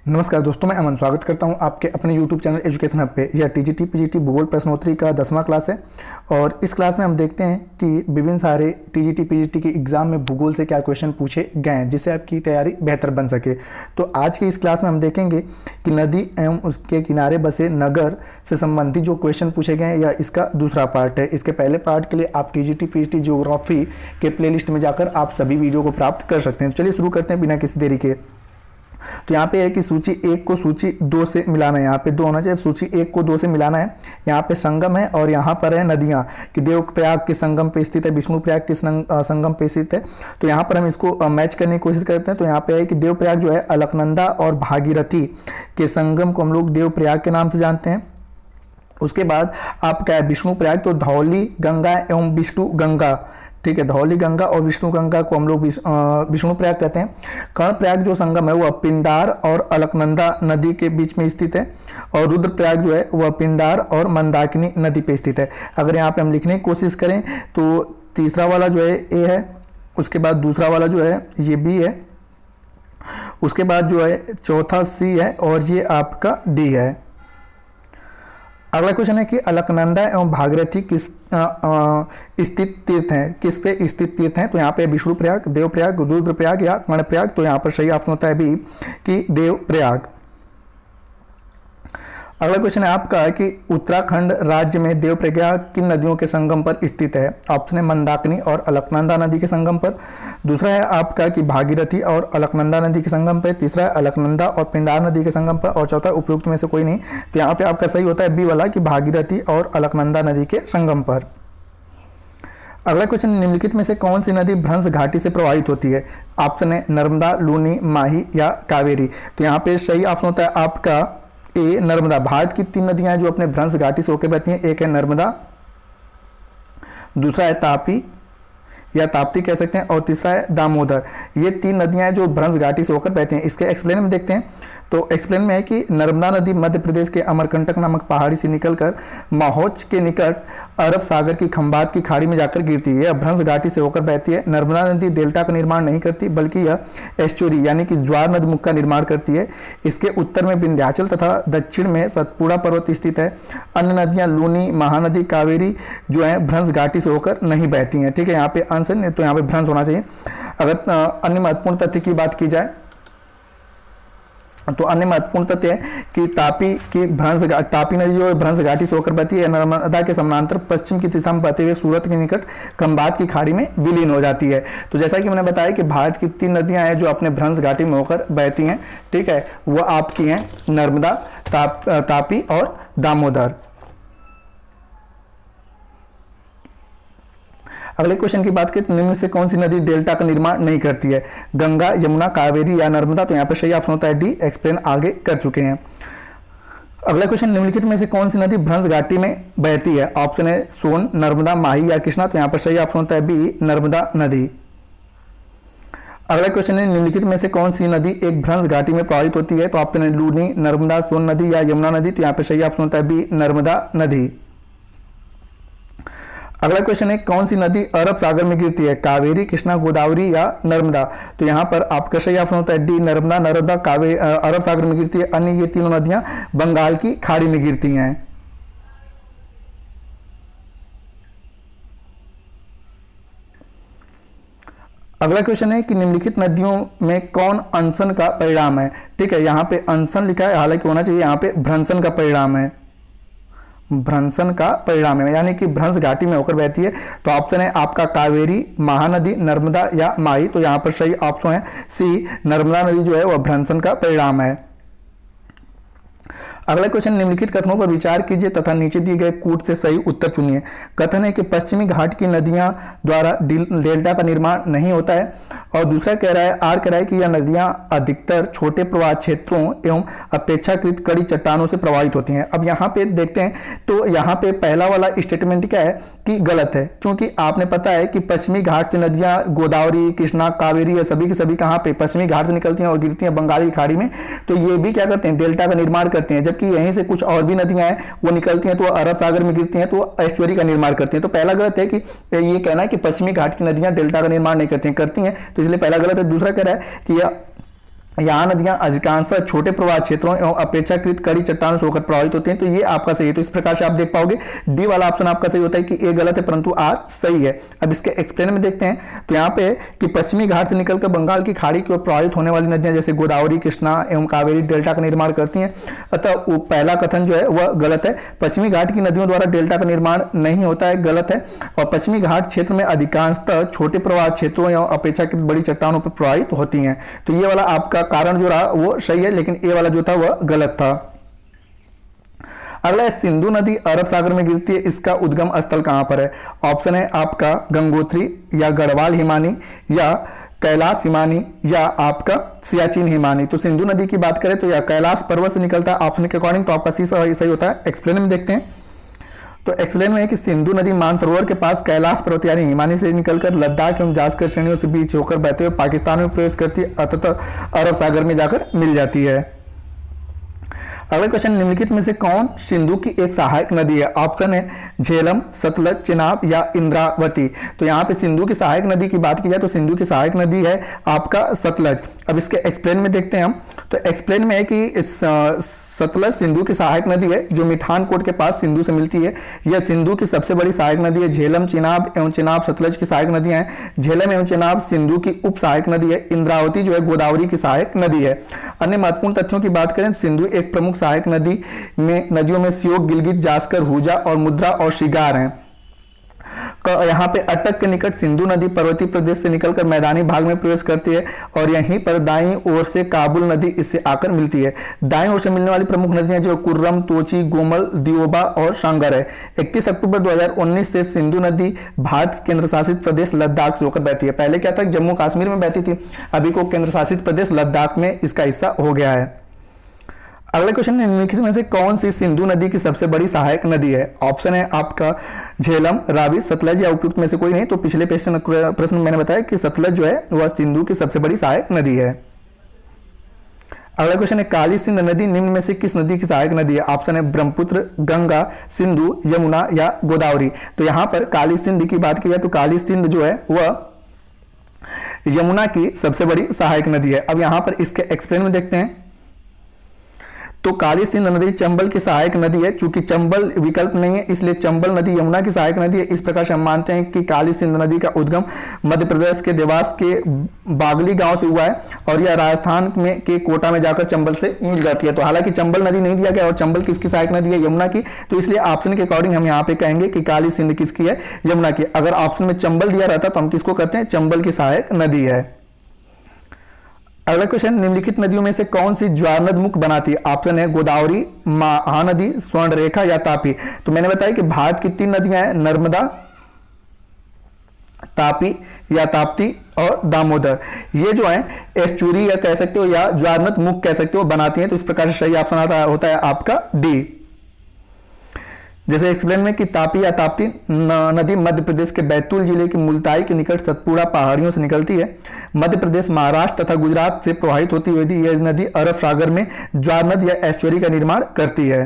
नमस्कार दोस्तों, मैं अमन स्वागत करता हूं आपके अपने YouTube चैनल एजुकेशन हब पे। यह टीजीटी पीजीटी भूगोल प्रश्नोत्तरी का 10वां क्लास है और इस क्लास में हम देखते हैं कि विभिन्न सारे टीजीटी पीजीटी के एग्जाम में भूगोल से क्या क्वेश्चन पूछे गए हैं जिससे आपकी तैयारी बेहतर बन सके। तो आज की इस क्लास में हम देखेंगे कि नदी एवं उसके किनारे बसे नगर से संबंधित जो क्वेश्चन पूछे गए हैं या इसका दूसरा पार्ट है। इसके पहले पार्ट के लिए आप टीजीटी पीजीटी ज्योग्राफी के प्लेलिस्ट में जाकर आप सभी वीडियो को प्राप्त कर सकते हैं। चलिए शुरू करते हैं बिना किसी देरी के। तो यहाँ पे है कि सूची 1 को सूची 2 से मिलाना है। यहाँ पे 2 होना चाहिए, सूची 1 को 2 से मिलाना है। यहाँ पे संगम है और यहाँ पर है नदियाँ कि देवप्रयाग के संगम पे स्थित है, विष्णुप्रयाग के संगम पे स्थित है। तो यहाँ पर हम इसको मैच करने की कोशिश करते हैं। तो यहाँ पे है कि देवप्रयाग जो है अलकनंदा और भागीरथी के संगम को हम लोग देवप्रयाग के नाम से जानते हैं। उसके बाद आपका है विष्णुप्रयाग, तो धौली गंगा एवं विष्णु गंगा, ठीक है, धौली गंगा और विष्णु गंगा को हम लोग विष्णु प्रयाग कहते हैं। कर्णप्रयाग जो संगम है वह पिंडार और अलकनंदा नदी के बीच में स्थित है और रुद्रप्रयाग जो है वह पिंडार और मंदाकिनी नदी पे स्थित है। अगर यहाँ पे हम लिखने की कोशिश करें तो तीसरा वाला जो है ए है, उसके बाद दूसरा वाला जो है ये बी है, उसके बाद जो है चौथा सी है और ये आपका डी है। अगला क्वेश्चन है कि अलकनंदा एवं भागीरथी किस स्थित तीर्थ हैं, किस पे स्थित तीर्थ हैं। तो यहाँ पे विष्णुप्रयाग, देवप्रयाग, रुद्रप्रयाग या कर्णप्रयाग। तो यहाँ पर सही ऑप्शन होता है बी कि देवप्रयाग। अगला क्वेश्चन है आपका कि उत्तराखंड राज्य में देवप्रयाग किन नदियों के संगम पर स्थित है। ऑप्शन है मंदाकिनी और अलकनंदा नदी के संगम पर। दूसरा है आपका कि भागीरथी और अलकनंदा नदी के संगम पर। तीसरा है अलकनंदा और पिंडार नदी के संगम पर और चौथा उपयुक्त में से कोई नहीं। तो यहाँ पे आपका सही होता है बी वाला कि भागीरथी और अलकनंदा नदी के संगम पर। अगला क्वेश्चन, निम्नलिखित में से कौन सी नदी भ्रंश घाटी से प्रवाहित होती है। ऑप्शन है नर्मदा, लूनी, माही या कावेरी। तो यहाँ पे सही ऑप्शन होता है आपका ए नर्मदा। भारत की 3 नदियां हैं जो अपने भ्रंश घाटी से होकर बहती हैं। एक है नर्मदा, दूसरा है तापी या ताप्ती कह सकते हैं और तीसरा है दामोदर। ये 3 नदियां हैं जो भ्रंश घाटी से होकर बहती हैं। इसके एक्सप्लेन में देखते हैं। तो एक्सप्लेन में है कि नर्मदा नदी मध्य प्रदेश के अमरकंटक नामक पहाड़ी से निकलकर माहौच के निकट अरब सागर की खंबात की खाड़ी में जाकर गिरती है। यह भ्रंश घाटी से होकर बहती है। नर्मदा नदी डेल्टा का निर्माण नहीं करती बल्कि यह एस्चुरी यानी कि ज्वार नदमुख का निर्माण करती है। इसके उत्तर में विंध्याचल तथा दक्षिण में सतपुड़ा पर्वत स्थित है। अन्य नदियां लूनी, महानदी, कावेरी जो है भ्रंश घाटी से होकर नहीं बहती हैं। ठीक है, यहाँ पे आंसर नहीं, तो यहाँ पे भ्रंश होना चाहिए। अगर अन्य महत्वपूर्ण तथ्य की बात की जाए तो अन्य महत्वपूर्ण तथ्य है कि तापी नदी जो है भ्रंश घाटी से होकर बहती है। नर्मदा के समानांतर पश्चिम की दिशा में बहते हुए सूरत के निकट खंबात की खाड़ी में विलीन हो जाती है। तो जैसा कि मैंने बताया कि भारत की 3 नदियां हैं जो अपने भ्रंश घाटी में होकर बहती हैं। ठीक है, वह आपकी हैं नर्मदा, तापी और दामोदर। अगले क्वेश्चन की बात करें तो निम्न से कौन सी नदी डेल्टा का निर्माण नहीं करती है। गंगा, यमुना, कावेरी या नर्मदा। तो यहाँ पर सही ऑप्शन होता है डी। एक्सप्लेन आगे कर चुके हैं। अगला क्वेश्चन, निम्नलिखित में से कौन सी नदी भ्रंश घाटी में बहती है। ऑप्शन है सोन, नर्मदा, माही या कृष्णा। तो यहाँ पर सही ऑप्शन होता है बी नर्मदा नदी। अगला क्वेश्चन है, निम्नलिखित में से कौन सी नदी एक भ्रंश घाटी में प्रवाहित होती है। तो ऑप्शन है लूनी, नर्मदा, सोन नदी या यमुना नदी। तो यहाँ पर सही ऑप्शन होता है बी नर्मदा नदी। अगला क्वेश्चन है, कौन सी नदी अरब सागर में गिरती है। कावेरी, कृष्णा, गोदावरी या नर्मदा। तो यहाँ पर आपका सही ऑप्शन होता है डी नर्मदा। नर्मदा अरब सागर में गिरती है। अन्य ये तीनों नदियां बंगाल की खाड़ी में गिरती हैं। अगला क्वेश्चन है कि निम्नलिखित नदियों में कौन अंशन का परिणाम है। ठीक है, यहाँ पे अंशन लिखा है, हालांकि होना चाहिए यहाँ पे भ्रंशन का परिणाम है। भ्रंशन का परिणाम है यानी कि भ्रंश घाटी में होकर बहती है। तो ऑप्शन है आपका कावेरी, महानदी, नर्मदा या माही। तो यहाँ पर सही ऑप्शन है सी नर्मदा नदी जो है वह भ्रंशन का परिणाम है। अगला क्वेश्चन, निम्नलिखित कथनों पर विचार कीजिए तथा नीचे दिए गए कूट से सही उत्तर चुनिए। कथन है कि पश्चिमी घाट की नदियां द्वारा डेल्टा का निर्माण नहीं होता है और दूसरा कह रहा है कि यह नदियां अधिकतर छोटे प्रवाह क्षेत्रों एवं अपेक्षाकृत कड़ी चट्टानों से प्रभावित होती हैं। अब यहाँ पे देखते हैं तो यहाँ पे पहला वाला स्टेटमेंट क्या है कि गलत है, क्योंकि आपने पता है कि पश्चिमी घाट से नदियां गोदावरी, कृष्णा, कावेरी ये सभी की सभी कहाँ पे पश्चिमी घाट से निकलती हैं और गिरती हैं बंगाल की खाड़ी में। तो ये भी क्या करते हैं, डेल्टा का निर्माण करते हैं। जबकि यहीं से कुछ और भी नदियां हैं वो निकलती हैं तो अरब सागर में गिरती हैं तो एस्चुअरी का निर्माण करती हैं। तो पहला गलत है कि ये कहना है कि पश्चिमी घाट की नदियां डेल्टा का निर्माण नहीं करती हैं, तो इसलिए पहला गलत है। दूसरा कह रहा है कि यह यहाँ नदियां अधिकांशतः छोटे प्रवाह क्षेत्रों एवं अपेक्षाकृत कड़ी चट्टानों से होकर प्रभावित होती हैं। तो ये आपका सही है। तो इस प्रकार से आप देख पाओगे डी वाला ऑप्शन आपका सही होता है कि ए गलत है परंतु आर सही है। अब इसके एक्सप्लेन में देखते हैं। तो यहाँ पे कि पश्चिमी घाट से निकलकर बंगाल की खाड़ी की ओर प्रभावित होने वाली नदियां जैसे गोदावरी, कृष्णा एवं कावेरी डेल्टा का निर्माण करती हैं। अतः वो पहला कथन जो है वह गलत है। पश्चिमी घाट की नदियों द्वारा डेल्टा का निर्माण नहीं होता है, गलत है। और पश्चिमी घाट क्षेत्र में अधिकांशतः छोटे प्रवाह क्षेत्रों एवं अपेक्षाकृत बड़ी चट्टानों पर प्रभावित होती हैं। तो ये वाला आपका कारण जो रहा वो सही है, लेकिन ए वाला जो था वह गलत था। अगला है सिंधु नदी अरब सागर में गिरती है, इसका उद्गम स्थल कहां पर है? ऑप्शन है आपका गंगोत्री या गढ़वाल हिमानी या कैलाश हिमानी या आपका सियाचिन हिमानी। तो सिंधु नदी की बात करें तो यह कैलाश पर्वत से निकलता है ऑप्शन के अकॉर्डिंग, तो आपका सी सही होता है। एक्सप्लेन में देखते हैं। तो एक्सप्लेन में है कि सिंधु नदी मानसरोवर के पास कैलाश पर्वत यानी हिमानी से निकलकर लद्दाख एवं जास्कर श्रेणियों से बीच होकर बहते हुए पाकिस्तान में प्रवेश करती है, अतः अरब सागर में जाकर मिल जाती है। अगला क्वेश्चन, निम्नलिखित में से कौन सिंधु की एक सहायक नदी है? ऑप्शन है झेलम, सतलज, चिनाब या इंद्रावती। तो यहाँ पे सिंधु की सहायक नदी की बात की जाए तो सिंधु की सहायक नदी है आपका सतलज। अब इसके एक्सप्लेन में देखते हैं हम। तो एक्सप्लेन में है कि इस सतलज सिंधु की सहायक नदी है जो मिठानकोट के पास सिंधु से मिलती है। यह सिंधु की सबसे बड़ी सहायक नदी है। झेलम, चिनाब एवं चिनाब सतलज की सहायक नदियां हैं। झेलम एवं चिनाब सिंधु की उप सहायक नदी है। इंद्रावती जो है गोदावरी की सहायक नदी है। अन्य महत्वपूर्ण तथ्यों की बात करें, सिंधु एक प्रमुख सहायक नदियों में श्योक, गिलगित, जास्कर, हुजा और मुद्रा और शिगार हैं। यहाँ पे अटक के निकट सिंधु नदी पर्वतीय प्रदेश से निकलकर मैदानी भाग में प्रवेश करती है और यहीं पर दाईं ओर से काबुल नदी इससे आकर मिलती है। दाईं ओर से मिलने वाली प्रमुख नदियां जो कुर्रम, तोची, गोमल, दियोबा और शांगर है। 31 अक्टूबर 2019 से सिंधु नदी भारत के केंद्र शासित प्रदेश लद्दाख से होकर बहती है। पहले क्या था, जम्मू कश्मीर में बहती थी, अभी को केंद्र शासित प्रदेश लद्दाख में इसका हिस्सा हो गया है। अगले क्वेश्चन, निम्नलिखित में से कौन सी सिंधु नदी की सबसे बड़ी सहायक नदी है? ऑप्शन है आपका झेलम, रावी, सतलज या उपयुक्त में से कोई नहीं। तो पिछले प्रश्न में मैंने बताया कि सतलज जो है वह सिंधु की सबसे बड़ी सहायक नदी है। अगला क्वेश्चन है, काली सिंध नदी निम्न में से किस नदी की सहायक नदी है? ऑप्शन है ब्रह्मपुत्र, गंगा, सिंधु, यमुना या गोदावरी। तो यहां पर काली सिंध की बात की जाए तो काली सिंध जो है वह यमुना की सबसे बड़ी सहायक नदी है। अब यहां पर इसके एक्सप्लेन में देखते हैं। तो काली सिंध नदी चंबल की सहायक नदी है। चूंकि चंबल विकल्प नहीं है इसलिए चंबल नदी यमुना की सहायक नदी है। इस प्रकार से हम मानते हैं कि काली सिंध नदी का उद्गम मध्य प्रदेश के देवास के बागली गांव से हुआ है और यह राजस्थान में के कोटा में जाकर चंबल से मिल जाती है। तो हालांकि चंबल नदी नहीं दिया गया और चंबल किसकी सहायक नदी है? यमुना की। तो इसलिए ऑप्शन के अकॉर्डिंग हम यहाँ पे कहेंगे कि काली सिंध किसकी है? यमुना की। अगर ऑप्शन में चंबल दिया रहता तो हम किसको करते हैं? चंबल की सहायक नदी है। अगला क्वेश्चन, निम्नलिखित नदियों में से कौन सी ज्वार मुख बनाती है? ऑप्शन है गोदावरी, महानदी, स्वर्णरेखा या तापी। तो मैंने बताया कि भारत की 3 नदियां हैं, नर्मदा, तापी या ताप्ती और दामोदर। ये जो है एस्चुरी या कह सकते हो या ज्वार मुख कह सकते हो बनाती हैं। तो इस प्रकार से सही ऑप्शन होता है आपका डी। जैसे एक्सप्लेन में कि तापी या ताप्ती नदी मध्य प्रदेश के बैतूल जिले के मुल्ताई के निकट सतपुड़ा पहाड़ियों से निकलती है। मध्य प्रदेश, महाराष्ट्र तथा गुजरात से प्रवाहित होती हुई यह नदी अरब सागर में ज्वार या एस्चुरी का निर्माण करती है।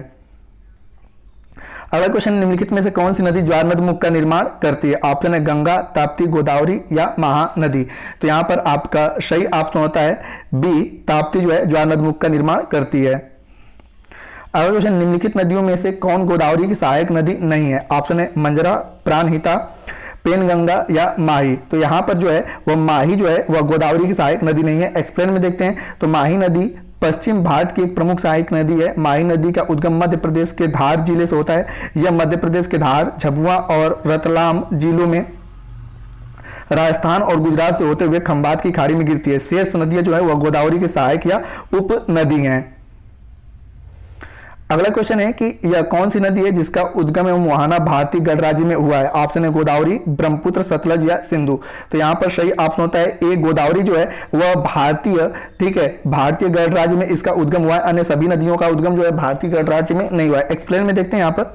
अगला क्वेश्चन, निम्नलिखित में से कौन सी नदी ज्वार मुख का निर्माण करती है? ऑप्शन है गंगा, ताप्ती, गोदावरी या महानदी। तो यहां पर आपका सही ऑप्शन होता है बी, ताप्ती जो है ज्वार मुख का निर्माण करती है। अगला क्वेश्चन, निम्नलिखित नदियों में से कौन गोदावरी की सहायक नदी नहीं है? ऑप्शन है मंजरा, प्राणहिता, पेनगंगा या माही। तो यहां पर जो है वह माही जो है वह गोदावरी की सहायक नदी नहीं है। एक्सप्लेन में देखते हैं। तो माही नदी पश्चिम भारत की एक प्रमुख सहायक नदी है। माही नदी का उद्गम मध्य प्रदेश के धार जिले से होता है। यह मध्य प्रदेश के धार, झाबुआ और रतलाम जिलों में राजस्थान और गुजरात से होते हुए खंबात की खाड़ी में गिरती है। शेष नदियां जो है वह गोदावरी की सहायक या उप नदी हैं। अगला क्वेश्चन है कि यह कौन सी नदी है जिसका उद्गम एवं मुहाना भारतीय गणराज्य में हुआ है? ऑप्शन है गोदावरी, ब्रह्मपुत्र, सतलज या सिंधु। तो यहां पर सही ऑप्शन होता है ए, गोदावरी जो है वह भारतीय, ठीक है, भारतीय गणराज्य में इसका उद्गम हुआ है। अन्य सभी नदियों का उद्गम जो है भारतीय गणराज्य में नहीं हुआ है। एक्सप्लेन में देखते हैं यहाँ पर।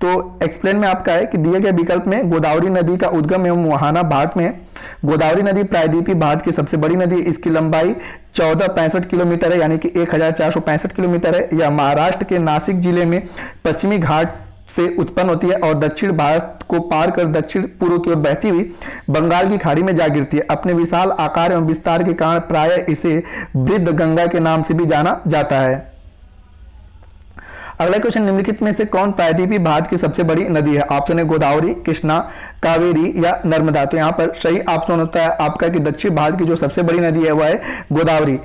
तो एक्सप्लेन में आपका है कि दिए गए विकल्प में गोदावरी नदी का उद्गम एवं मुहाना भारत में। गोदावरी नदी प्रायद्वीपीय भारत की सबसे बड़ी नदी, इसकी लंबाई 1465 किलोमीटर है यानी कि 1465 किलोमीटर है। यह महाराष्ट्र के नासिक जिले में पश्चिमी घाट से उत्पन्न होती है और दक्षिण भारत को पार कर दक्षिण पूर्व की ओर बहती हुई बंगाल की खाड़ी में जा गिरती है। अपने विशाल आकार एवं विस्तार के कारण प्रायः इसे वृद्ध गंगा के नाम से भी जाना जाता है। अगला क्वेश्चन, निम्नलिखित में से कौन प्रायद्वीपीय भारत की सबसे बड़ी नदी है? ऑप्शन है गोदावरी, कृष्णा, कावेरी या नर्मदा। तो यहाँ पर सही ऑप्शन होता है आपका कि दक्षिण भारत की जो सबसे बड़ी नदी है वह है गोदावरी।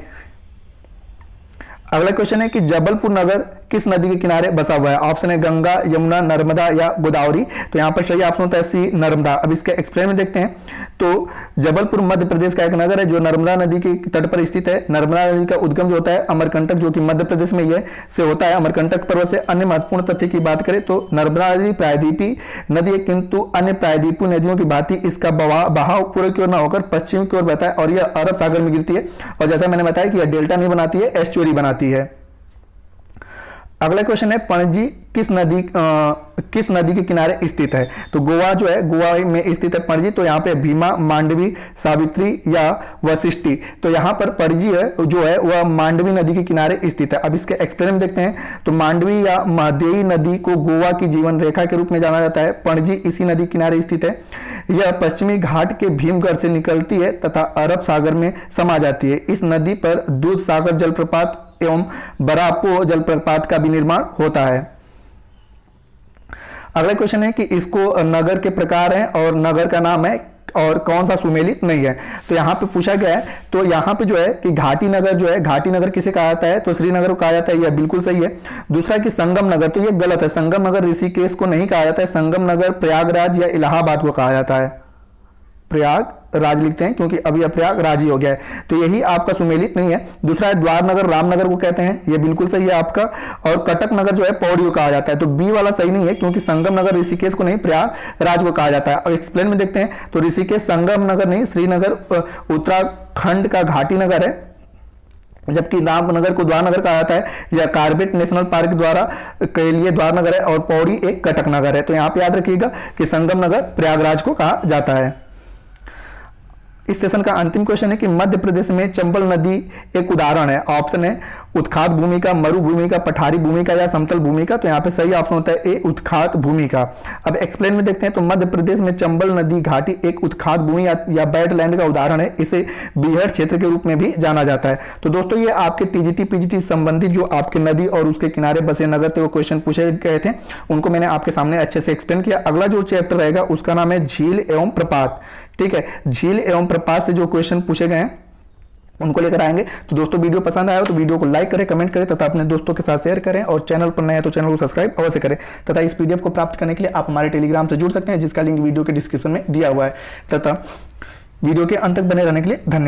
अगला क्वेश्चन है कि जबलपुर नगर किस नदी के किनारे बसा हुआ है? ऑप्शन है गंगा, यमुना, नर्मदा या गोदावरी। तो यहाँ पर सही ऑप्शन होता है सी, नर्मदा। अब इसका एक्सप्लेन में देखते हैं। तो जबलपुर मध्य प्रदेश का एक नगर है जो नर्मदा नदी के तट पर स्थित है। नर्मदा नदी का उद्गम जो होता है अमरकंटक, जो कि मध्य प्रदेश में ये से होता है, अमरकंटक पर्वत से। अन्य महत्वपूर्ण तथ्य की बात करें तो नर्मदा नदी प्रायद्वीपीय नदी है, किंतु अन्य प्रायद्वीपीय नदियों की भांति इसका बहाव पूर्व की ओर न होकर पश्चिम की ओर बहता है और यह अरब सागर में गिरती है। और जैसा मैंने बताया कि यह डेल्टा नहीं बनाती है, एस्चुअरी बनाती है। अगला क्वेश्चन है, पणजी किस नदी के किनारे स्थित है? तो गोवा जो है, गोवा में स्थित है पणजी। तो यहाँ पे भीमा, मांडवी, सावित्री या वशिष्ठी। तो यहाँ पर पणजी है जो है वह मांडवी नदी के किनारे स्थित है। अब इसके एक्सप्लेन में देखते हैं। तो मांडवी या महदेई नदी को गोवा की जीवन रेखा के रूप में जाना जाता है। पणजी इसी नदी किनारे स्थित है। यह पश्चिमी घाट के भीमगढ़ से निकलती है तथा अरब सागर में समा जाती है। इस नदी पर दूध सागर जलप्रपात एवं बरापो जलप्रपात का भी निर्माण होता है। अगला क्वेश्चन है कि इसको नगर के प्रकार हैं और नगर का नाम है और कौन सा सुमेलित नहीं है। तो यहाँ पे पूछा गया है। तो यहाँ पे जो है कि घाटी नगर जो है, घाटी नगर किसे कहा जाता है? तो श्रीनगर को कहा जाता है, यह बिल्कुल सही है। दूसरा कि संगम नगर, तो ये गलत है। संगम नगर ऋषिकेश को नहीं कहा जाता है। संगम नगर प्रयागराज या इलाहाबाद को कहा जाता है। प्रयागराज लिखते हैं क्योंकि अभी प्रयागराज ही हो गया है। तो यही आपका सुमेलित नहीं है। दूसरा है द्वार नगर, रामनगर को कहते हैं, ये बिल्कुल सही है आपका। और कटक नगर जो है पौड़ी को कहा जाता है। तो बी वाला सही नहीं है क्योंकि संगम नगर ऋषिकेश को नहीं, प्रयागराज को कहा जाता है। और एक्सप्लेन में देखते हैं। तो ऋषिकेश संगम नगर नहीं, श्रीनगर उत्तराखंड का घाटी नगर है, जबकि रामनगर को द्वार नगर कहा जाता है। यह कार्बेट नेशनल पार्क द्वारा के लिए द्वार नगर है और पौड़ी एक कटक नगर है। तो यहाँ पे याद रखिएगा कि संगम नगर प्रयागराज को कहा जाता है। इस सेशन का अंतिम क्वेश्चन है कि मध्य प्रदेश में चंबल नदी एक उदाहरण है। ऑप्शन है उत्खात भूमि का, मरुभूमि का, पठारी भूमि का या समतल भूमि का। तो यहाँ पे सही ऑप्शन होता है ए, उत्खात भूमि का। अब एक्सप्लेन में देखते हैं। तो मध्य प्रदेश में चंबल नदी घाटी एक उत्खात भूमि या बैडलैंड का उदाहरण है। इसे बीहड़ क्षेत्र के रूप में भी जाना जाता है। तो दोस्तों ये आपके टीजीटी पीजीटी संबंधित जो आपके नदी और उसके किनारे बसे नगर थे वो क्वेश्चन पूछे गए थे, उनको मैंने आपके सामने अच्छे से एक्सप्लेन किया। अगला जो चैप्टर रहेगा उसका नाम है झील एवं प्रपात। ठीक है, झील एवं प्रपात से जो क्वेश्चन पूछे गए हैं उनको लेकर आएंगे। तो दोस्तों वीडियो पसंद आया हो तो वीडियो को लाइक करें, कमेंट करें तथा अपने दोस्तों के साथ शेयर करें। और चैनल पर नए हैं तो चैनल को सब्सक्राइब अवश्य करें। तथा इस पीडीएफ को प्राप्त करने के लिए आप हमारे टेलीग्राम से जुड़ सकते हैं, जिसका लिंक वीडियो के डिस्क्रिप्शन में दिया हुआ है। तथा वीडियो के अंत तक बने रहने के लिए धन्यवाद।